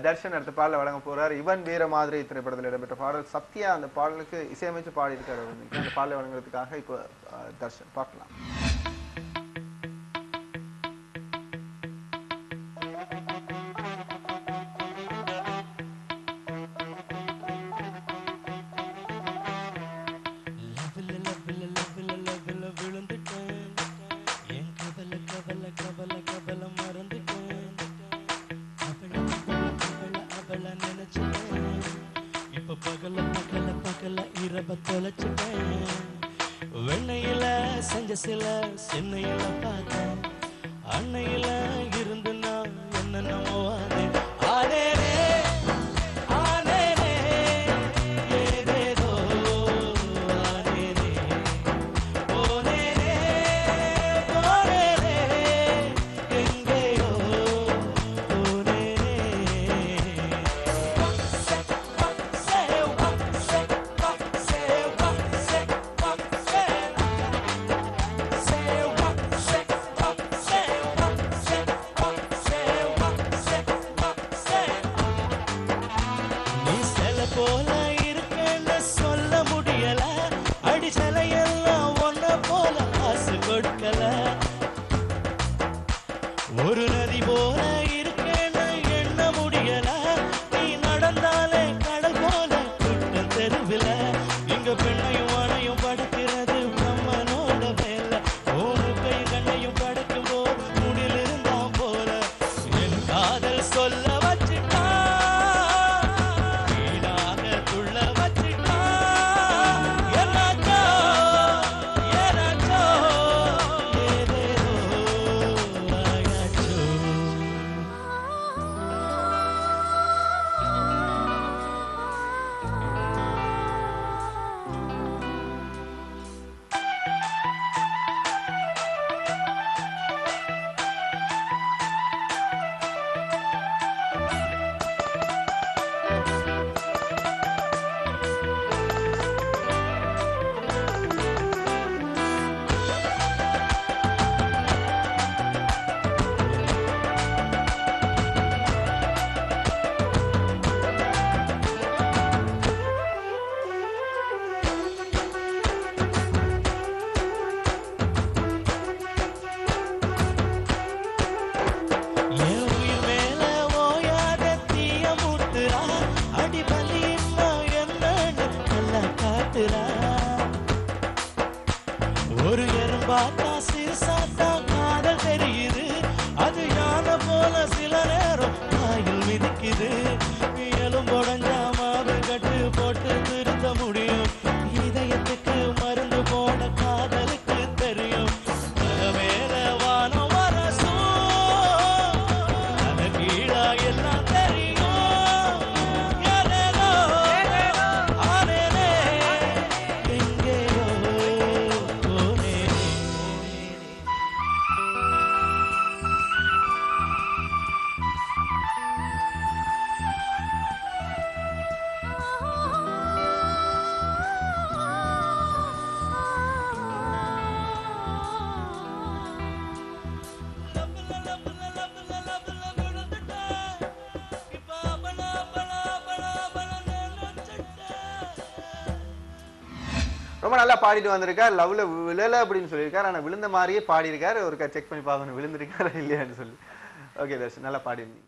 தர்ஷன் அடுத்த பாடல வழங்க போறார். இவன் வேற மாதிரி திரைப்படத்தில் இடம்பெற்ற பாடல். சத்யா அந்த பாடலுக்கு இசையமைச்சு பாடியிருக்காரு. அந்த பாடலை வழங்குறதுக்காக இப்போ தர்ஷன் பார்க்கலாம். வெண்ணையில செஞ்ச சில சென்னையில பார்த்தேன் அன்னையில இருந்து நான் என்னென்னமோ ஆனேனே ஆனேனே ஏதேதோ ஆனேனே போனேனே போனேனே எங்கேயோ போனேனே போல இருக்கேன்னு சொல்ல முடியல அடி சிலையெல்லாம் ஒன்ன போல ஆசை கொடுக்கல ஒரு நதி போல இருக்கேன்னு எண்ண முடியல நீ நடந்தாலே கடல் போல கூட்டம் தெருவில் இங்க பெண்ணையும் ஆணையும் படுக்கிறது நம்மனோட வேலை ஓமுக்கை கண்ணையும் படுக்கும் போது முடியில் இருந்தா போல என் காதல் சொல்ல வச்சுட்டா ஒரு எறும்பாத்தா சிறுசாத்தா காதல் தெரியுது அது யானை போல சில நேரம் காயில் மிதிக்குது எலும் உடஞ்சா மாவு கட்டு போட்டு திருத்த முடியும் இதயத்துக்கு மருந்து போட காதலுக்கு தெரியும் மேல வானம் வரசும் அது கீழா எல்லாம் தெரியும் ரொம்ப நல்லா பாடிட்டு வந்திருக்கார். லவ்ல விழல அப்படின்னு சொல்லியிருக்காரு. ஆனா விழுந்த மாதிரியே பாடியிருக்காரு. ஒரு செக் பண்ணி பார்க்கணும் விழுந்திருக்காரா இல்லையான்னு சொல்லி. ஓகே தர்ஷன் நல்லா பாடிருந்தீங்க.